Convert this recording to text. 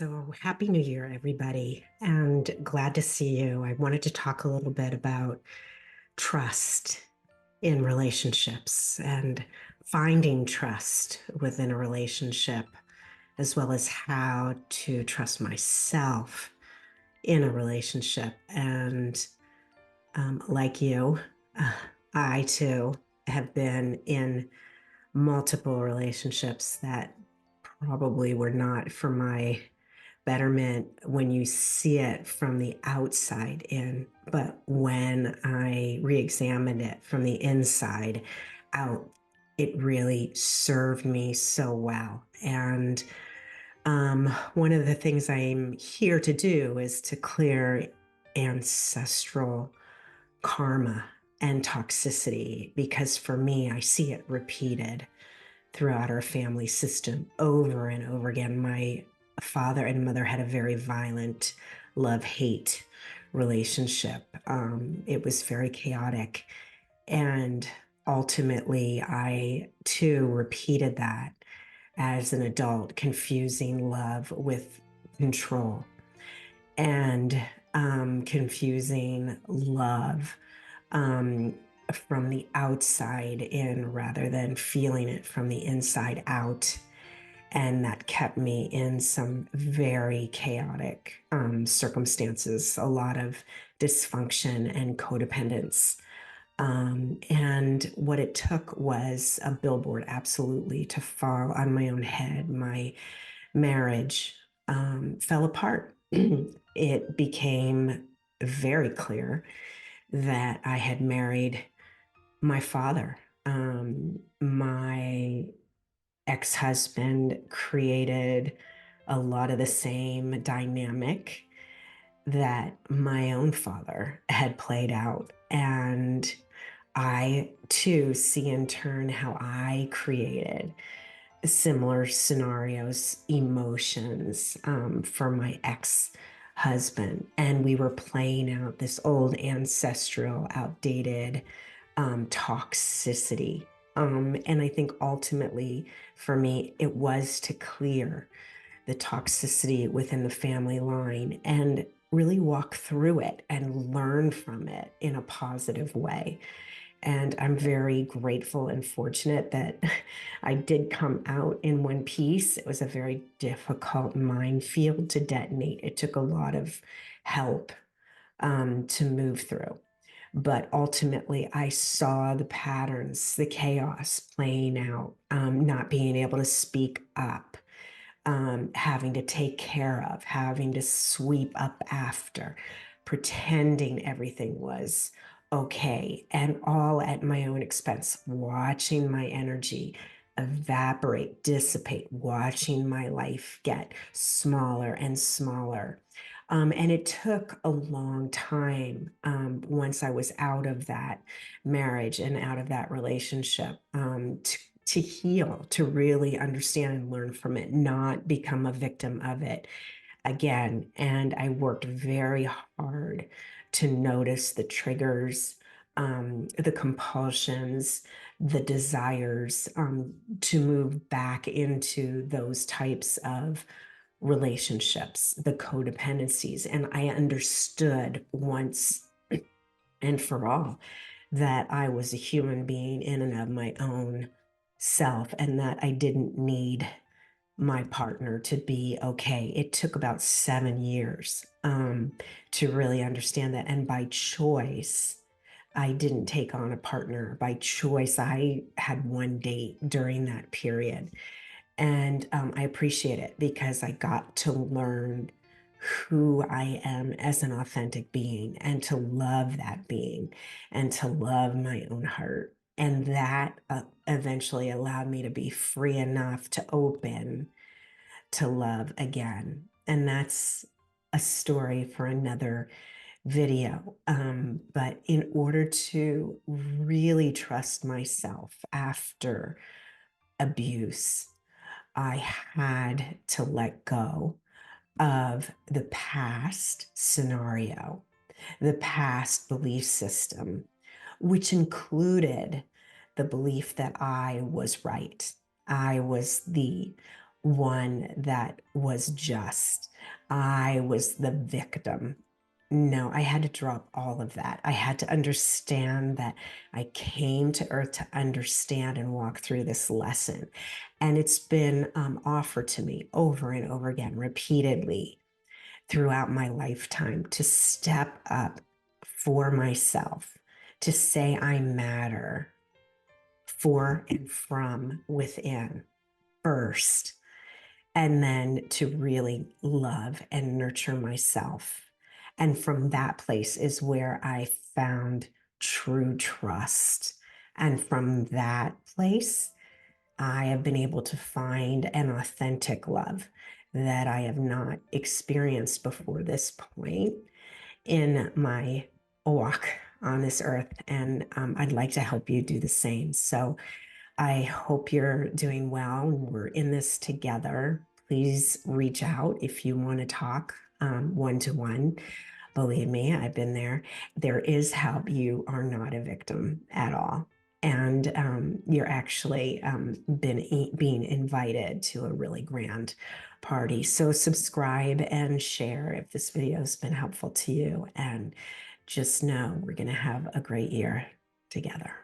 So, Happy New Year, everybody, and glad to see you. I wanted to talk a little bit about trust in relationships and finding trust within a relationship, as well as how to trust myself in a relationship. And like you, uh, I too have been in multiple relationships that probably were not for my betterment when you see it from the outside in, but when I re examined it from the inside out, it really served me so well. And one of the things I'm here to do is to clear ancestral karma and toxicity, because for me, I see it repeated throughout our family system over and over again. My father and mother had a very violent love hate relationship. It was very chaotic. And ultimately, I too repeated that as an adult, confusing love with control and confusing love um, from the outside in rather than feeling it from the inside out. And that kept me in some very chaotic circumstances, a lot of dysfunction and codependence. And what it took was a billboard, absolutely, to fall on my own head. My marriage fell apart. It became very clear that I had married my father. My ex husband created a lot of the same dynamic that my own father had played out. And I too see in turn how I created similar scenarios, emotions for my ex husband. And we were playing out this old ancestral, outdated toxicity. And I think ultimately for me, it was to clear the toxicity within the family line and really walk through it and learn from it in a positive way. And I'm very grateful and fortunate that I did come out in one piece. It was a very difficult minefield to detonate. It took a lot of help to move through. But ultimately, I saw the patterns, the chaos playing out, not being able to speak up, having to take care of, having to sweep up after, pretending everything was okay, and all at my own expense, watching my energy evaporate, dissipate, watching my life get smaller and smaller. And it took a long time once I was out of that marriage and out of that relationship to heal, to really understand and learn from it, not become a victim of it again. And I worked very hard to notice the triggers, the compulsions, the desires to move back into those types of relationships, the codependencies. And I understood once and for all that I was a human being in and of my own self and that I didn't need my partner to be okay. It took about 7 years to really understand that. And by choice, I didn't take on a partner. By choice, I had one date during that period. And I appreciate it because I got to learn who I am as an authentic being and to love that being and to love my own heart. And that eventually allowed me to be free enough to open to love again. And that's a story for another video. But in order to really trust myself after abuse, I had to let go of the past scenario, the past belief system, which included the belief that I was right. I was the one that was just. I was the victim. No, I had to drop all of that. I had to understand that I came to Earth to understand and walk through this lesson. And it's been offered to me over and over again, repeatedly throughout my lifetime to step up for myself, to say I matter for and from within first, and then to really love and nurture myself. And from that place is where I found true trust. And from that place, I have been able to find an authentic love that I have not experienced before this point in my walk on this earth. And I'd like to help you do the same. So I hope you're doing well. We're in this together. Please reach out if you want to talk one to one. Believe me, I've been there. There is help. You are not a victim at all. And you're actually being invited to a really grand party. So subscribe and share if this video has been helpful to you. And just know we're going to have a great year together.